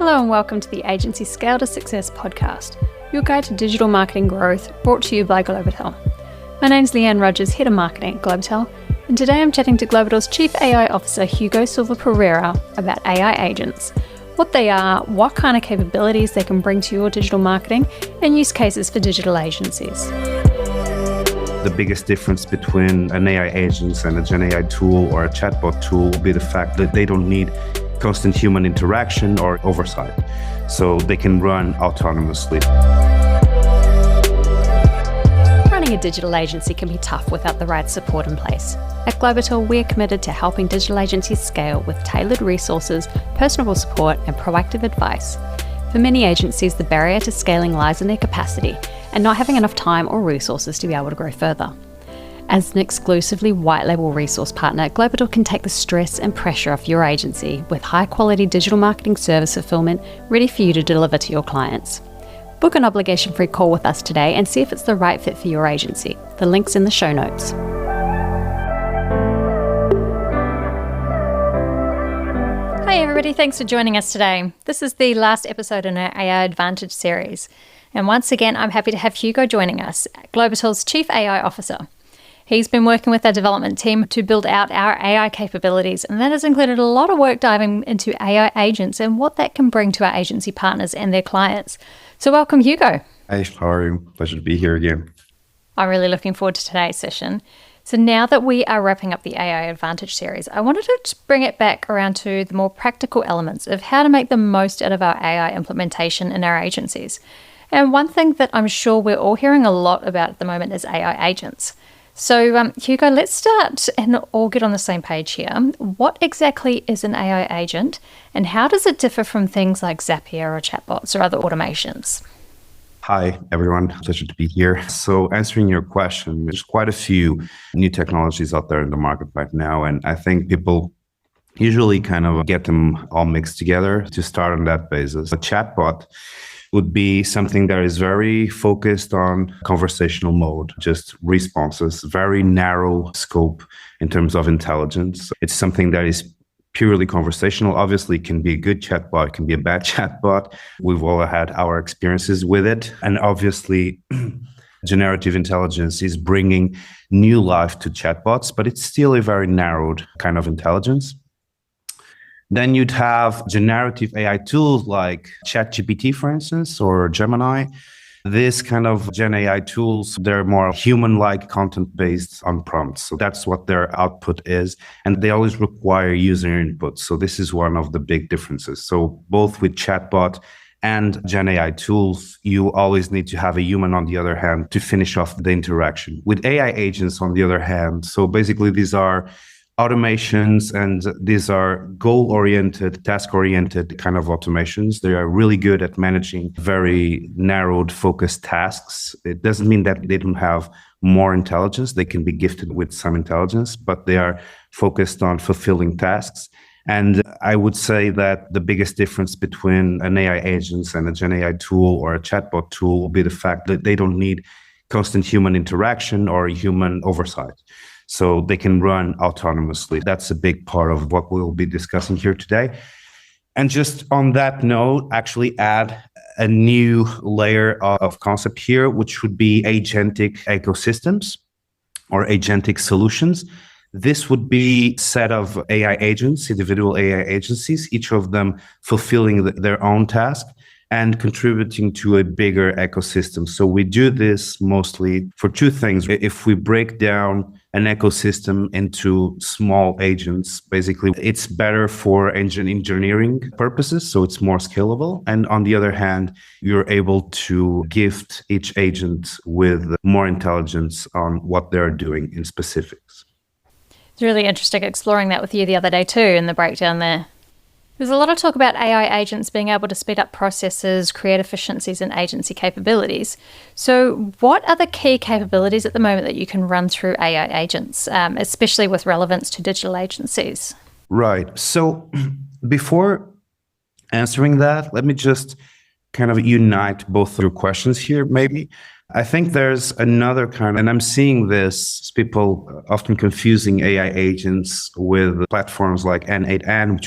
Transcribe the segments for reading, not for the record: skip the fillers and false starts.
Hello and welcome to the Agency Scale to Success podcast, your guide to digital marketing growth, brought to you by Globital. My name's Leanne Rogers, Head of Marketing at Globital, and today I'm chatting to Globital's Chief AI Officer, Hugo Silva Pereira, about AI agents, what they are, what kind of capabilities they can bring to your digital marketing, and use cases for digital agencies. The biggest difference between an AI agent and a Gen AI tool or a chatbot tool will be the fact that they don't need constant human interaction or oversight, so they can run autonomously. Running a digital agency can be tough without the right support in place. At Globital, we're committed to helping digital agencies scale with tailored resources, personable support, and proactive advice. For many agencies, the barrier to scaling lies in their capacity and not having enough time or resources to be able to grow further. As an exclusively white label resource partner, Globital can take the stress and pressure off your agency with high-quality digital marketing service fulfillment ready for you to deliver to your clients. Book an obligation-free call with us today and see if it's the right fit for your agency. The link's in the show notes. Hi everybody, thanks for joining us today. This is the last episode in our AI Advantage series. And once again, I'm happy to have Hugo joining us, Globital's Chief AI Officer. He's been working with our development team to build out our AI capabilities, and that has included a lot of work diving into AI agents and what that can bring to our agency partners and their clients. So welcome, Hugo. Hi, how are you? Pleasure to be here again. I'm really looking forward to today's session. So now that we are wrapping up the AI Advantage series, I wanted to bring it back around to the more practical elements of how to make the most out of our AI implementation in our agencies. And one thing that I'm sure we're all hearing a lot about at the moment is AI agents. So Hugo, let's start and all get on the same page here. What exactly is an AI agent, and how does it differ from things like Zapier or chatbots or other automations? Hi, everyone. Pleasure to be here. So answering your question, there's quite a few new technologies out there in the market right now, and I think people usually kind of get them all mixed together to start on that basis. A chatbot would be something that is very focused on conversational mode, just responses, very narrow scope in terms of intelligence. It's something that is purely conversational. Obviously, it can be a good chatbot, it can be a bad chatbot. We've all had our experiences with it. And obviously, generative intelligence is bringing new life to chatbots, but it's still a very narrowed kind of intelligence. Then you'd have generative AI tools like ChatGPT, for instance, or Gemini. This kind of Gen AI tools, they're more human-like content based on prompts. So that's what their output is. And they always require user input. So this is one of the big differences. So both with chatbot and Gen AI tools, you always need to have a human on the other hand to finish off the interaction. With AI agents on the other hand, so basically these are automations, and these are goal-oriented, task-oriented kind of automations. They are really good at managing very narrowed, focused tasks. It doesn't mean that they don't have more intelligence. They can be gifted with some intelligence, but they are focused on fulfilling tasks. And I would say that the biggest difference between an AI agent and a Gen AI tool or a chatbot tool will be the fact that they don't need constant human interaction or human oversight, so they can run autonomously. That's a big part of what we'll be discussing here today. And just on that note, actually add a new layer of concept here, which would be agentic ecosystems or agentic solutions. This would be a set of AI agents, individual AI agencies, each of them fulfilling their own task and contributing to a bigger ecosystem. So we do this mostly for two things. If we break down an ecosystem into small agents, basically it's better for engineering purposes, so it's more scalable. And on the other hand, you're able to gift each agent with more intelligence on what they're doing in specifics. It's really interesting exploring that with you the other day too in the breakdown there. There's a lot of talk about AI agents being able to speed up processes, create efficiencies and agency capabilities. So what are the key capabilities at the moment that you can run through AI agents, especially with relevance to digital agencies? Right. So before answering that, let me just kind of unite both of your questions here, maybe. I think there's another kind, and I'm seeing this, people often confusing AI agents with platforms like N8N,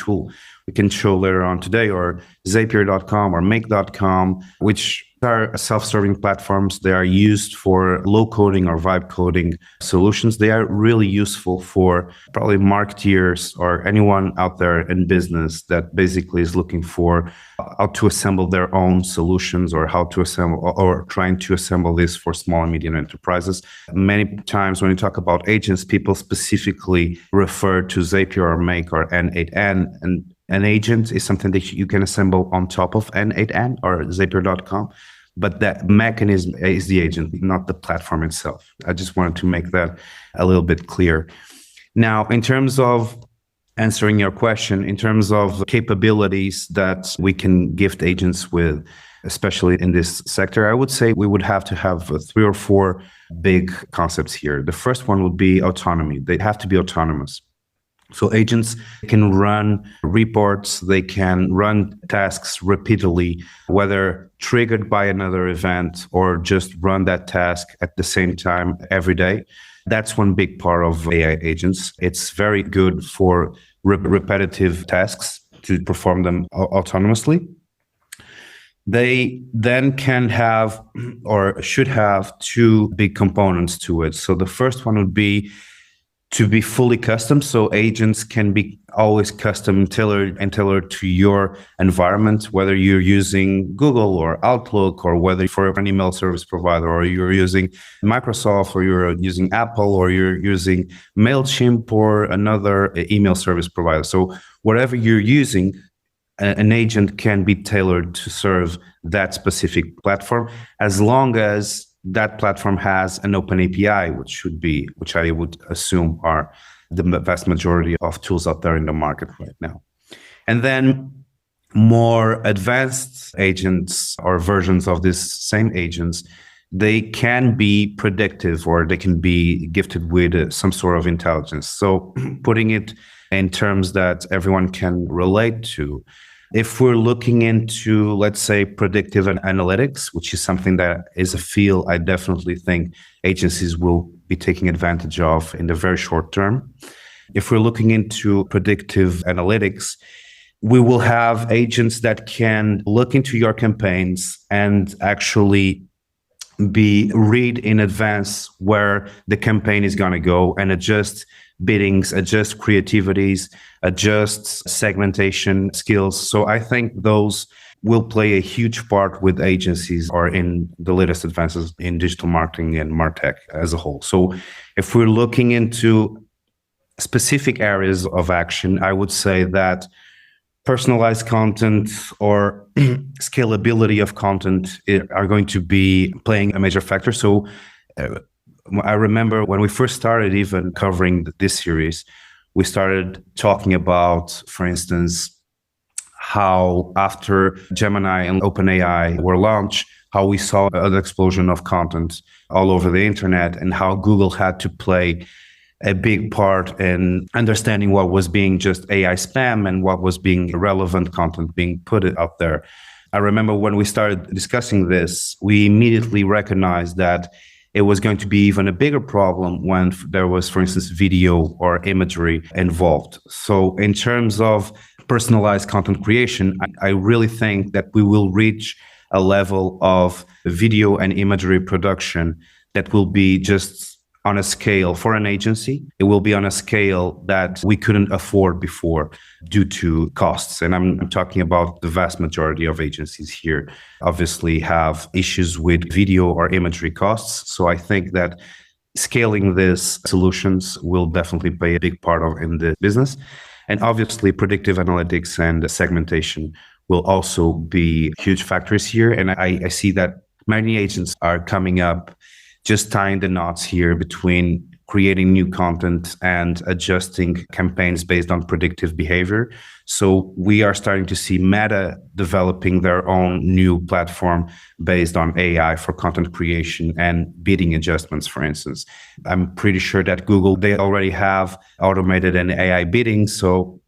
we can show later on today, or Zapier.com or Make.com, which are self-serving platforms. They are used for low coding or vibe coding solutions. They are really useful for probably marketeers or anyone out there in business that basically is looking for how to assemble their own solutions, or how to assemble, or trying to assemble this for small and medium enterprises. Many times when you talk about agents, people specifically refer to Zapier or Make or N8N, and an agent is something that you can assemble on top of N8N or Zapier.com, but that mechanism is the agent, not the platform itself. I just wanted to make that a little bit clear. Now, in terms of answering your question, in terms of capabilities that we can gift agents with, especially in this sector, I would say we would have to have 3 or 4 big concepts here. The first one would be autonomy. They have to be autonomous. So agents can run reports, they can run tasks repeatedly, whether triggered by another event or just run that task at the same time every day. That's one big part of AI agents. It's very good for repetitive tasks to perform them autonomously. They then can have, or should have, 2 big components to it. So the first one would be to be fully custom. So agents can be always custom tailored to your environment, whether you're using Google or Outlook, or whether for an email service provider, or you're using Microsoft, or you're using Apple, or you're using MailChimp or another email service provider. So whatever you're using, an agent can be tailored to serve that specific platform, as long as that platform has an open API, which I would assume are the vast majority of tools out there in the market right now. And then more advanced agents or versions of these same agents, they can be predictive, or they can be gifted with some sort of intelligence. So putting it in terms that everyone can relate to, if we're looking into, let's say, predictive analytics, which is something that is a field I definitely think agencies will be taking advantage of in the very short term. If we're looking into predictive analytics, we will have agents that can look into your campaigns and actually read in advance where the campaign is going to go, and adjust biddings, adjust creativities, adjust segmentation skills. So I think those will play a huge part with agencies, or in the latest advances in digital marketing and MarTech as a whole. So if we're looking into specific areas of action, I would say that personalized content or scalability of content are going to be playing a major factor. So I remember when we first started even covering this series, we started talking about, for instance, how after Gemini and OpenAI were launched, how we saw an explosion of content all over the internet, and how Google had to play a big part in understanding what was being just AI spam and what was being relevant content being put out there. I remember when we started discussing this, we immediately recognized that it was going to be even a bigger problem when there was, for instance, video or imagery involved. So in terms of personalized content creation, I really think that we will reach a level of video and imagery production that will be just on a scale for an agency. It will be on a scale that we couldn't afford before due to costs. And I'm talking about the vast majority of agencies here obviously have issues with video or imagery costs. So I think that scaling these solutions will definitely play a big part in the business. And obviously predictive analytics and segmentation will also be huge factors here. And I see that many agents are coming up, just tying the knots here between creating new content and adjusting campaigns based on predictive behavior. So we are starting to see Meta developing their own new platform based on AI for content creation and bidding adjustments, for instance. I'm pretty sure that Google, they already have automated an AI bidding. So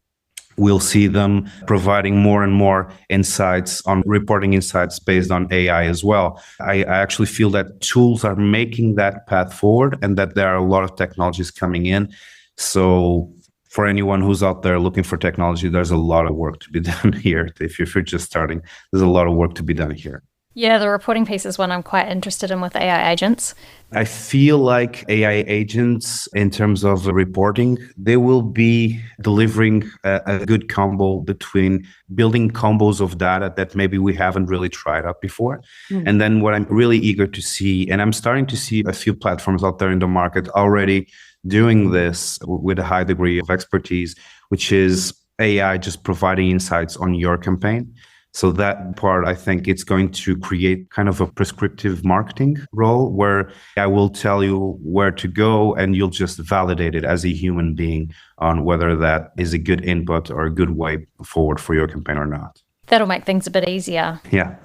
we'll see them providing more and more insights on reporting insights based on AI as well. I actually feel that tools are making that path forward, and that there are a lot of technologies coming in. So for anyone who's out there looking for technology, there's a lot of work to be done here. If you're just starting, there's a lot of work to be done here. Yeah, the reporting piece is one I'm quite interested in with AI agents. I feel like AI agents, in terms of reporting, they will be delivering a good combo between building combos of data that maybe we haven't really tried out before. And then what I'm really eager to see, and I'm starting to see a few platforms out there in the market already doing this with a high degree of expertise, which is AI just providing insights on your campaign. So that part, I think it's going to create kind of a prescriptive marketing role where I will tell you where to go and you'll just validate it as a human being on whether that is a good input or a good way forward for your campaign or not. That'll make things a bit easier. Yeah.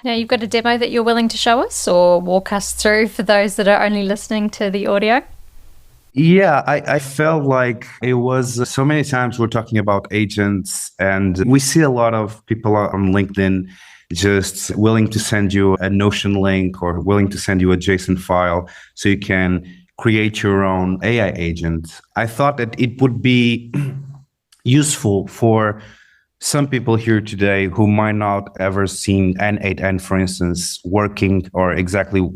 Now, you've got a demo that you're willing to show us or walk us through for those that are only listening to the audio? Yeah, I felt like it was so many times we're talking about agents, and we see a lot of people on LinkedIn just willing to send you a Notion link or willing to send you a JSON file so you can create your own AI agent. I thought that it would be useful for some people here today who might not ever seen N8N, for instance, working or exactly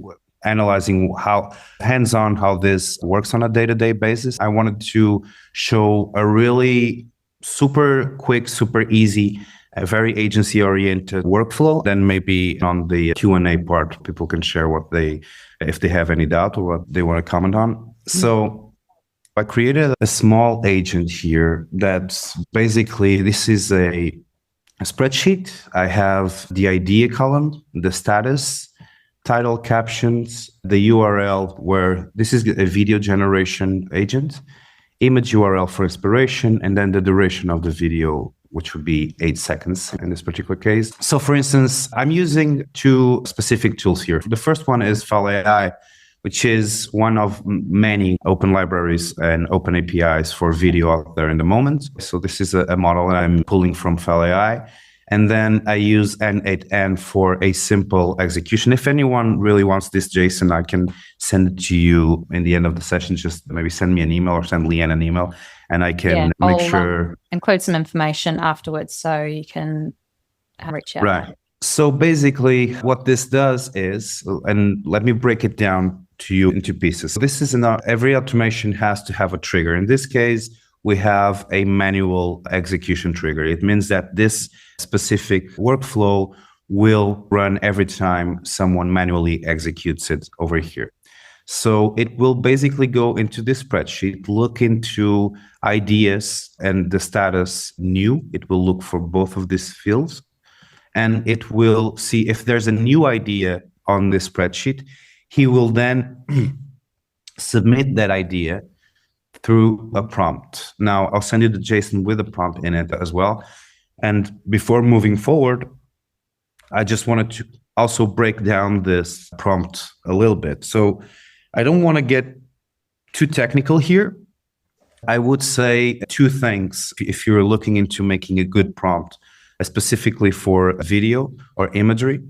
analyzing how hands-on how this works on a day-to-day basis. I wanted to show a really super quick, super easy, a very agency-oriented workflow. Then maybe on the Q&A part, people can share if they have any doubt or what they want to comment on. So I created a small agent here that's basically, this is a spreadsheet. I have the idea column, the status, title, captions, the URL, where this is a video generation agent, image URL for inspiration, and then the duration of the video, which would be 8 seconds in this particular case. So for instance, I'm using two specific tools here. The first one is Fal AI, which is one of many open libraries and open APIs for video out there in the moment. So this is a model that I'm pulling from Fal AI. And then I use N8N for a simple execution. If anyone really wants this JSON, I can send it to you in the end of the session. Just maybe send me an email or send Leanne an email, and I can make sure. Include some information afterwards so you can reach out. Right. So basically what this does is, and let me break it down to you into pieces. So this is every automation has to have a trigger. In this case, we have a manual execution trigger. It means that this specific workflow will run every time someone manually executes it over here. So it will basically go into this spreadsheet, look into ideas and the status new. It will look for both of these fields, and it will see if there's a new idea on this spreadsheet. He will then submit that idea through a prompt. Now, I'll send you the JSON with a prompt in it as well. And before moving forward, I just wanted to also break down this prompt a little bit. So I don't want to get too technical here. I would say two things if you're looking into making a good prompt, specifically for video or imagery,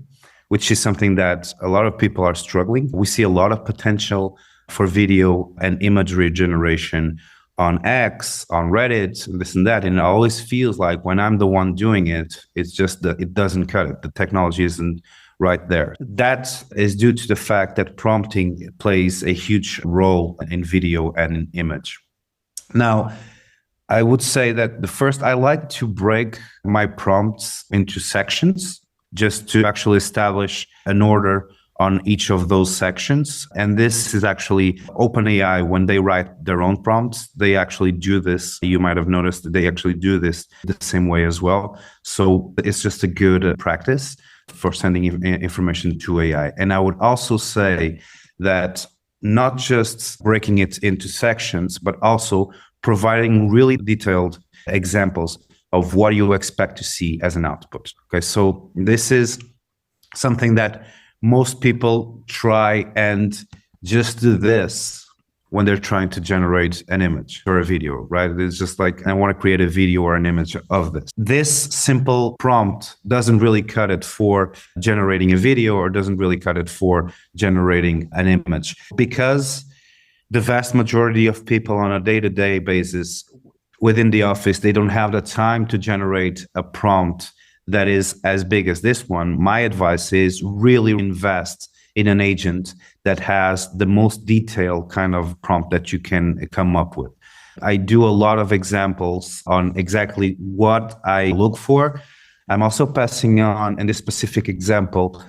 which is something that a lot of people are struggling. We see a lot of potential for video and imagery generation on X, on Reddit, and this and that. And it always feels like when I'm the one doing it, it's just that it doesn't cut it. The technology isn't right there. That is due to the fact that prompting plays a huge role in video and in image. Now, I would say that I like to break my prompts into sections just to actually establish an order on each of those sections. And this is actually OpenAI, when they write their own prompts, they actually do this. You might have noticed that they actually do this the same way as well. So it's just a good practice for sending information to AI. And I would also say that not just breaking it into sections, but also providing really detailed examples of what you expect to see as an output. Okay, so this is something that most people try and just do this when they're trying to generate an image or a video, right? It's just like, I want to create a video or an image of this. This simple prompt doesn't really cut it for generating a video or doesn't really cut it for generating an image, because the vast majority of people on a day-to-day basis within the office, they don't have the time to generate a prompt that is as big as this one. My advice is really invest in an agent that has the most detailed kind of prompt that you can come up with. I do a lot of examples on exactly what I look for. I'm also passing on, in this specific example,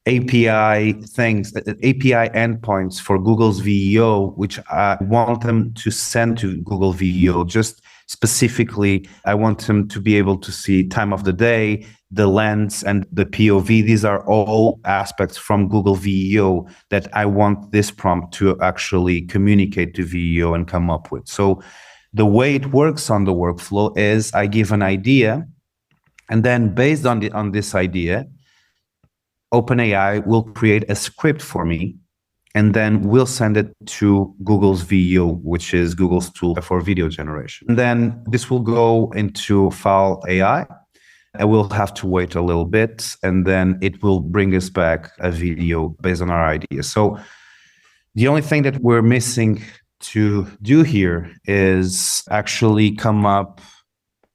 API things, API endpoints for Google's VEO, which I want them to send to Google VEO. Just specifically, I want them to be able to see time of the day, the lens, and the POV. These are all aspects from Google VEO that I want this prompt to actually communicate to VEO and come up with. So the way it works on the workflow is I give an idea, and then based on this idea, OpenAI will create a script for me, and then we'll send it to Google's VEO, which is Google's tool for video generation. And then this will go into File AI. And we'll have to wait a little bit, and then it will bring us back a video based on our idea. So the only thing that we're missing to do here is actually come up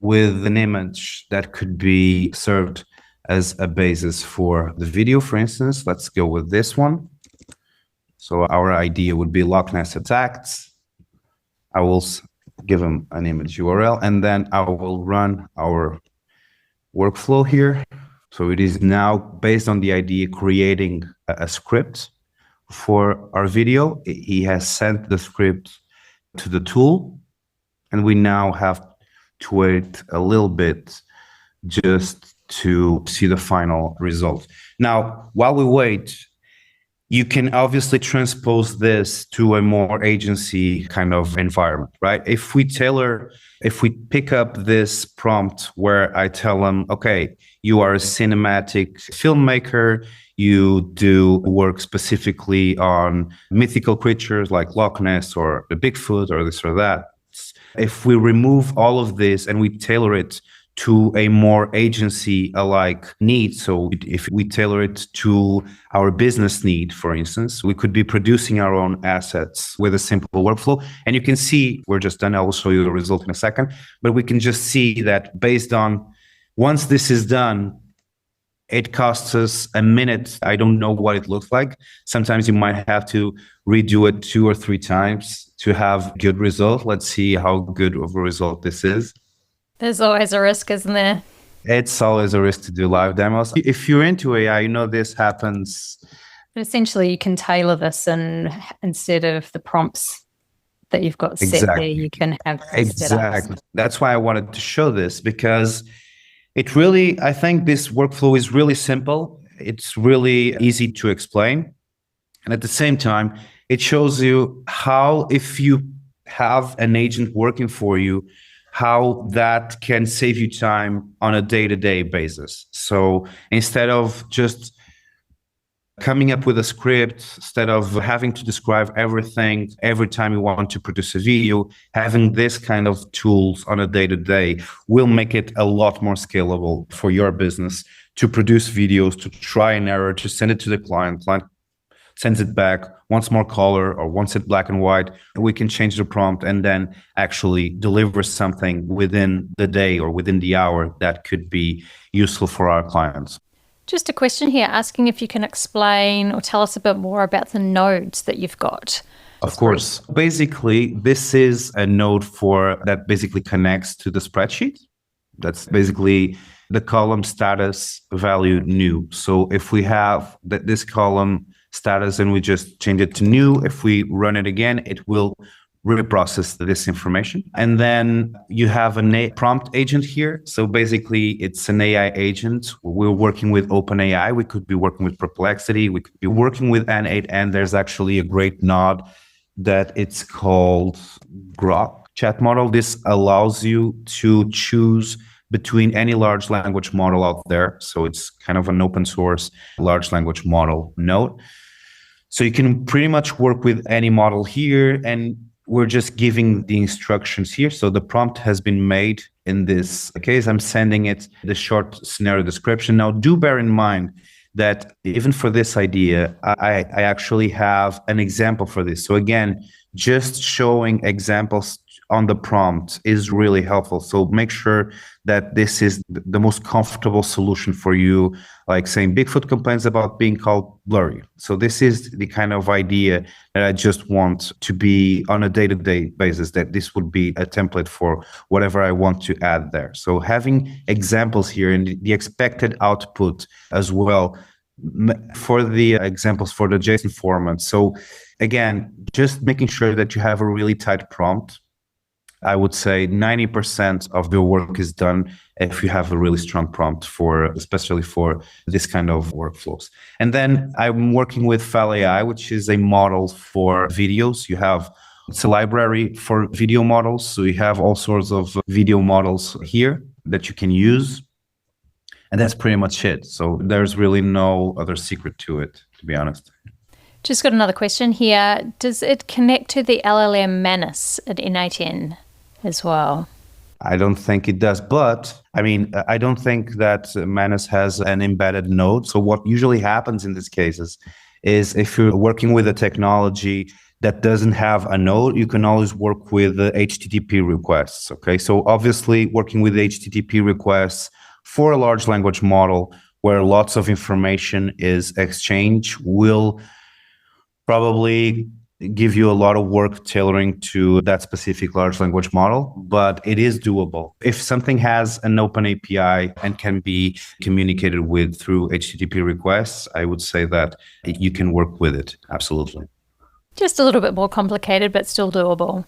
with an image that could be served as a basis for the video. For instance, let's go with this one. So our idea would be Loch Ness attacks. I will give them an image URL, and then I will run our workflow here. So it is now based on the idea creating a script for our video. He has sent the script to the tool, and we now have to wait a little bit just to see the final result. Now, while we wait, you can obviously transpose this to a more agency kind of environment, right? If we pick up this prompt where I tell them, okay, you are a cinematic filmmaker, you do work specifically on mythical creatures like Loch Ness or the Bigfoot or this or that. If we remove all of this and we tailor it to a more agency-alike need. So if we tailor it to our business need, for instance, we could be producing our own assets with a simple workflow. And you can see, we're just done, I will show you the result in a second, but we can just see that based on, once this is done, it costs us a minute. I don't know what it looks like. Sometimes you might have to redo it 2 or 3 times to have good result. Let's see how good of a result this is. There's always a risk, isn't there? It's always a risk to do live demos. If you're into AI, you know this happens. But essentially, you can tailor this, and instead of the prompts that you've got set there, you can have exactly. That's why I wanted to show this, because it really, I think this workflow is really simple. It's really easy to explain. And at the same time, it shows you how, if you have an agent working for you, how that can save you time on a day-to-day basis. So instead of just coming up with a script, instead of having to describe everything every time you want to produce a video, having this kind of tools on a day-to-day will make it a lot more scalable for your business to produce videos, to try and error, to send it to the client sends it back, wants more color or wants it black and white. We can change the prompt and then actually deliver something within the day or within the hour that could be useful for our clients. Just a question here, asking if you can explain or tell us a bit more about the nodes that you've got. Of course. Basically, this is a node that basically connects to the spreadsheet. That's basically the column status value new. So if we have this column status and we just change it to new, if we run it again, it will reprocess this information. And then you have a prompt agent here. So basically it's an AI agent. We're working with OpenAI. We could be working with Perplexity. We could be working with N8. And there's actually a great nod that it's called Grok chat model. This allows you to choose between any large language model out there. So it's kind of an open source large language model node. So you can pretty much work with any model here, and we're just giving the instructions here. So the prompt has been made. In this case, I'm sending it the short scenario description. Now, do bear in mind that even for this idea, I actually have an example for this. So again, just showing examples on the prompt is really helpful. So make sure that this is the most comfortable solution for you, like saying Bigfoot complains about being called blurry. So this is the kind of idea that I just want to be on a day-to-day basis, that this would be a template for whatever I want to add there. So having examples here and the expected output as well for the examples for the JSON format. So again, just making sure that you have a really tight prompt. I would say 90% of the work is done if you have a really strong prompt especially for this kind of workflows. And then I'm working with Fal AI, which is a model for videos. It's a library for video models. So you have all sorts of video models here that you can use. And that's pretty much it. So there's really no other secret to it, to be honest. Just got another question here. Does it connect to the LLM Manus at N8N as well? I don't think it does, but I don't think that Manus has an embedded node. So what usually happens in these cases is if you're working with a technology that doesn't have a node, you can always work with the HTTP requests. Okay, so obviously working with HTTP requests for a large language model where lots of information is exchanged will probably give you a lot of work tailoring to that specific large language model, but it is doable. If something has an open API and can be communicated with through HTTP requests, I would say that you can work with it. Absolutely. Just a little bit more complicated, but still doable.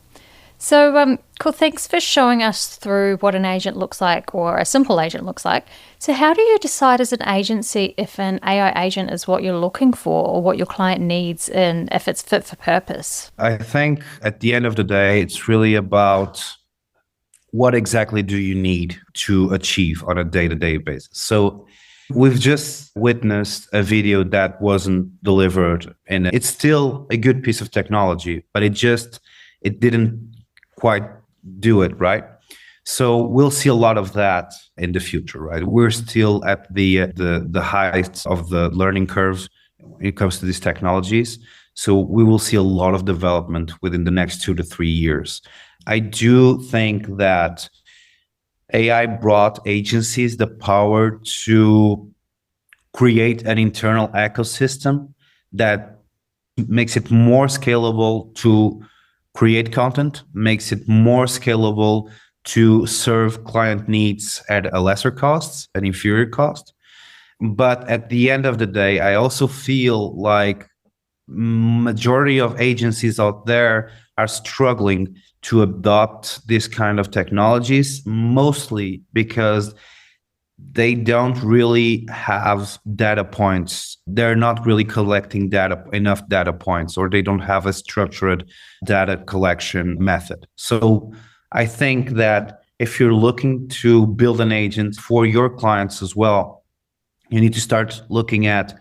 So, cool. Thanks for showing us through what an agent looks like, or a simple agent looks like. So how do you decide as an agency if an AI agent is what you're looking for or what your client needs, and if it's fit for purpose? I think at the end of the day, it's really about what exactly do you need to achieve on a day-to-day basis. So we've just witnessed a video that wasn't delivered, and it's still a good piece of technology, but it didn't quite do it, right? So we'll see a lot of that in the future, right? We're still at the heights of the learning curve when it comes to these technologies. So we will see a lot of development within the next 2 to 3 years. I do think that AI brought agencies the power to create an internal ecosystem that makes it more scalable to create content, makes it more scalable to serve client needs at a lesser cost, an inferior cost. But at the end of the day, I also feel like majority of agencies out there are struggling to adopt this kind of technologies, mostly because they don't really have data points. They're not really collecting enough data points, or they don't have a structured data collection method. So I think that if you're looking to build an agent for your clients as well, you need to start looking at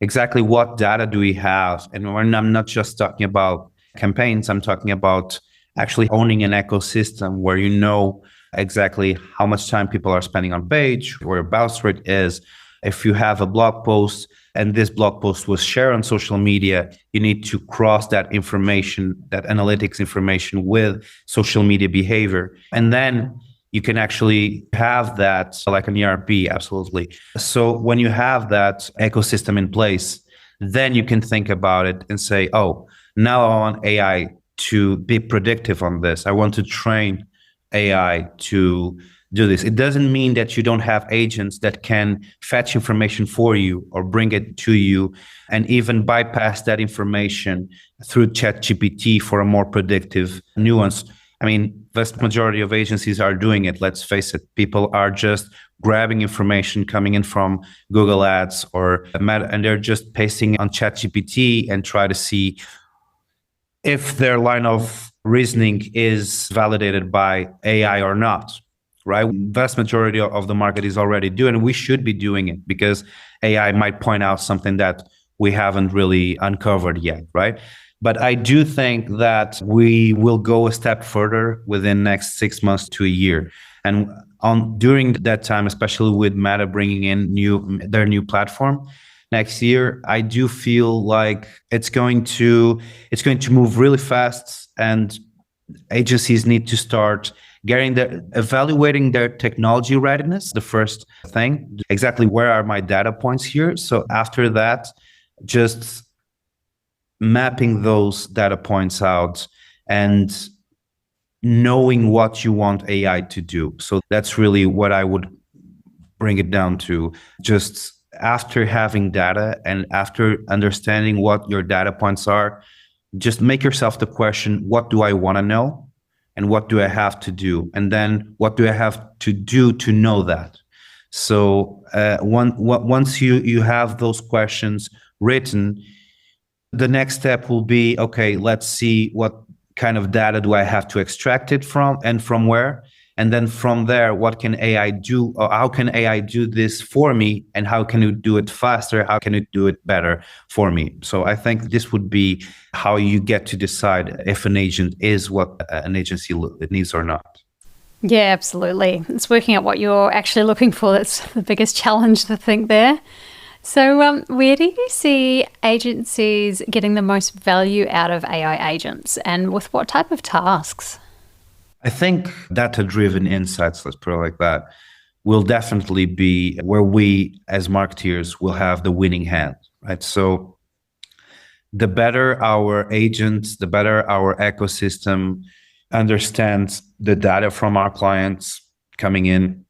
exactly what data do we have. And I'm not just talking about campaigns, I'm talking about actually owning an ecosystem where you know exactly how much time people are spending on page, where your bounce rate is. If you have a blog post and this blog post was shared on social media, you need to cross that information, that analytics information, with social media behavior. And then you can actually have that like an ERP, absolutely. So when you have that ecosystem in place, then you can think about it and say, oh, now I want AI to be predictive on this. I want to train AI to do this. It doesn't mean that you don't have agents that can fetch information for you or bring it to you and even bypass that information through ChatGPT for a more predictive nuance. Vast majority of agencies are doing it. Let's face it. People are just grabbing information coming in from Google Ads or Meta, and they're just pasting on ChatGPT and try to see if their line of reasoning is validated by AI or not, right? Vast majority of the market is already doing, and we should be doing it because AI might point out something that we haven't really uncovered yet, right? But I do think that we will go a step further within next 6 months to a year. And during that time, especially with Meta bringing in their new platform, next year, I do feel like it's going to move really fast, and agencies need to start evaluating their technology readiness. The first thing, exactly where are my data points here? So after that, just mapping those data points out and knowing what you want AI to do. So that's really what I would bring it down to. Just after having data and after understanding what your data points are, just make yourself the question, what do I want to know? And what do I have to do? And then what do I have to do to know that? So once you have those questions written, the next step will be, okay, let's see what kind of data do I have to extract it from and from where? And then from there, what can AI do? Or how can AI do this for me? And how can it do it faster? How can it do it better for me? So I think this would be how you get to decide if an agent is what an agency needs or not. Yeah, absolutely. It's working out what you're actually looking for. That's the biggest challenge, I think, there. So where do you see agencies getting the most value out of AI agents, and with what type of tasks? I think data-driven insights, let's put it like that, will definitely be where we as marketeers will have the winning hand, right? So the better our agents, the better our ecosystem understands the data from our clients coming in,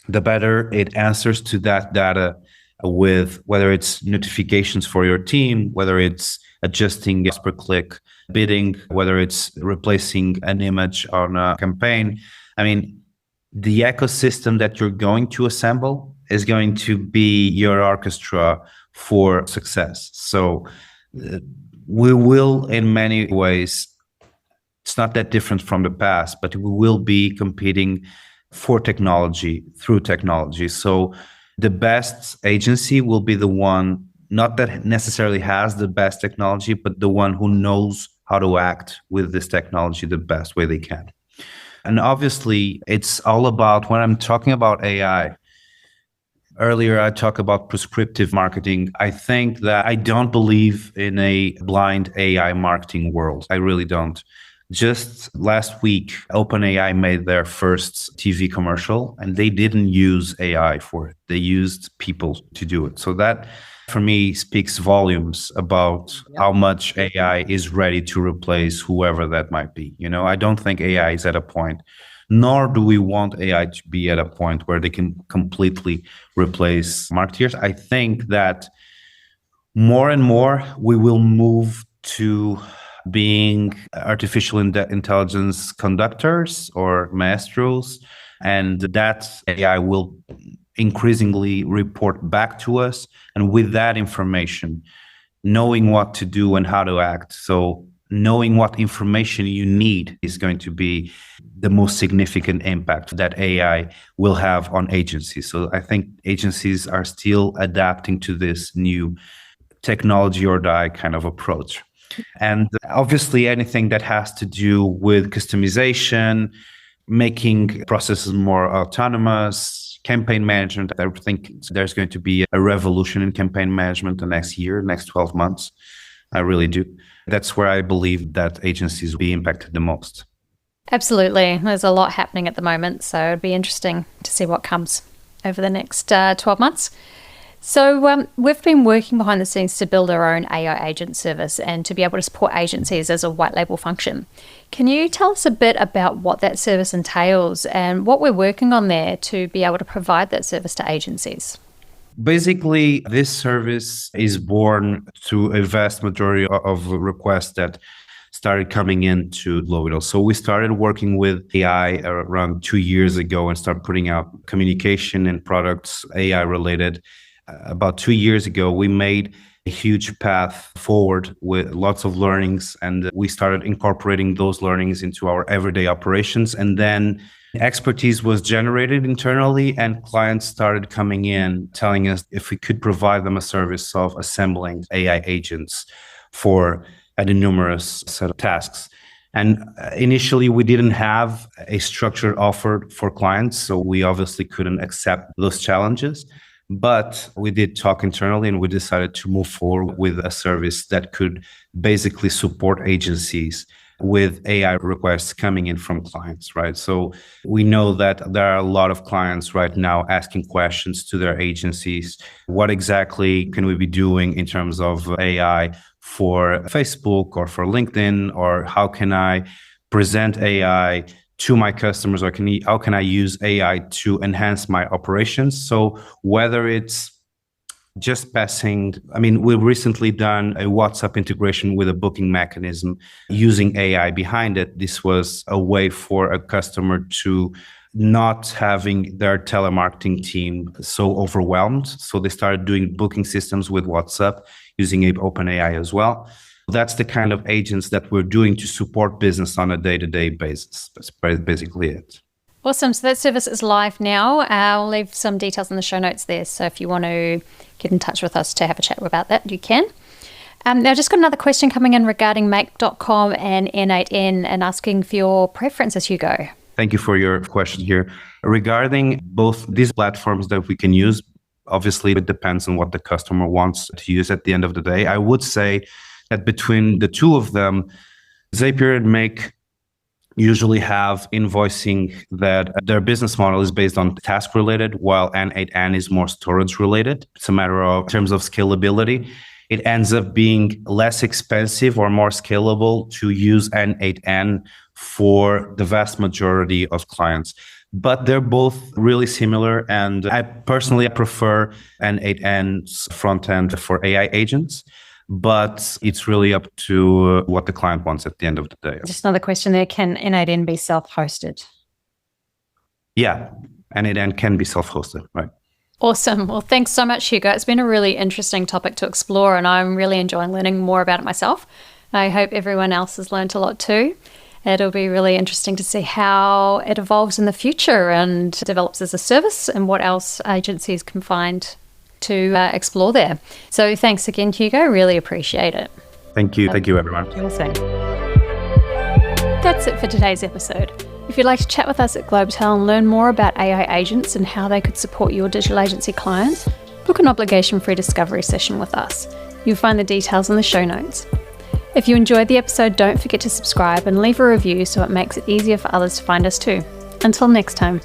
the better it answers to that data with whether it's notifications for your team, whether it's adjusting per click bidding, whether it's replacing an image on a campaign. I mean, the ecosystem that you're going to assemble is going to be your orchestra for success. So we will, in many ways, it's not that different from the past, but we will be competing for technology through technology. So the best agency will be the one, not that necessarily has the best technology, but the one who knows how to act with this technology the best way they can. And obviously, it's all about, when I'm talking about AI, earlier I talked about prescriptive marketing. I think that I don't believe in a blind AI marketing world. I really don't. Just last week, OpenAI made their first TV commercial, and they didn't use AI for it. They used people to do it. So that, for me, speaks volumes about how much AI is ready to replace whoever that might be. I don't think AI is at a point, nor do we want AI to be at a point where they can completely replace marketeers. I think that more and more we will move to being artificial intelligence conductors or maestros, and that AI will increasingly report back to us. And with that information, knowing what to do and how to act. So knowing what information you need is going to be the most significant impact that AI will have on agencies. So I think agencies are still adapting to this new technology or die kind of approach. And obviously anything that has to do with customization, making processes more autonomous, campaign management. I think there's going to be a revolution in campaign management the next year, next 12 months. I really do. That's where I believe that agencies will be impacted the most. Absolutely. There's a lot happening at the moment, so it'd be interesting to see what comes over the next 12 months. So we've been working behind the scenes to build our own AI agent service and to be able to support agencies as a white label function. Can you tell us a bit about what that service entails and what we're working on there to be able to provide that service to agencies? Basically, this service is born through a vast majority of requests that started coming into Globital. So we started working with AI around 2 years ago and started putting out communication and products AI related. About 2 years ago, we made a huge path forward with lots of learnings, and we started incorporating those learnings into our everyday operations. And then expertise was generated internally, and clients started coming in telling us if we could provide them a service of assembling AI agents for a numerous set of tasks. And initially, we didn't have a structured offer for clients, so we obviously couldn't accept those challenges. But we did talk internally and we decided to move forward with a service that could basically support agencies with AI requests coming in from clients, right? So we know that there are a lot of clients right now asking questions to their agencies. What exactly can we be doing in terms of AI for Facebook or for LinkedIn? Or how can I present AI to my customers? Or how can I use AI to enhance my operations? So whether it's just passing, we've recently done a WhatsApp integration with a booking mechanism using AI behind it. This was a way for a customer to not having their telemarketing team so overwhelmed. So they started doing booking systems with WhatsApp using OpenAI as well. That's the kind of agents that we're doing to support business on a day-to-day basis. That's basically it. Awesome. So that service is live now. I'll leave some details in the show notes there. So if you want to get in touch with us to have a chat about that, you can. Now, I just got another question coming in regarding Make.com and N8N and asking for your preferences, Hugo. Thank you for your question here. Regarding both these platforms that we can use, obviously it depends on what the customer wants to use at the end of the day. I would say that between the two of them, Zapier and Make usually have invoicing that their business model is based on task related, while N8N is more storage related. It's a matter of, in terms of scalability, it ends up being less expensive or more scalable to use N8N for the vast majority of clients. But they're both really similar. And I personally prefer N8N's front end for AI agents. But it's really up to what the client wants at the end of the day. Just another question there. Can N8N be self-hosted? Yeah, N8N can be self-hosted, right? Awesome. Well, thanks so much, Hugo. It's been a really interesting topic to explore, and I'm really enjoying learning more about it myself. I hope everyone else has learned a lot too. It'll be really interesting to see how it evolves in the future and develops as a service and what else agencies can find to explore there. So thanks again, Hugo. Really appreciate it. Thank you. Thank you, everyone. Awesome. That's it for today's episode. If you'd like to chat with us at Globital and learn more about AI agents and how they could support your digital agency clients, book an obligation-free discovery session with us. You'll find the details in the show notes. If you enjoyed the episode, don't forget to subscribe and leave a review so it makes it easier for others to find us too. Until next time.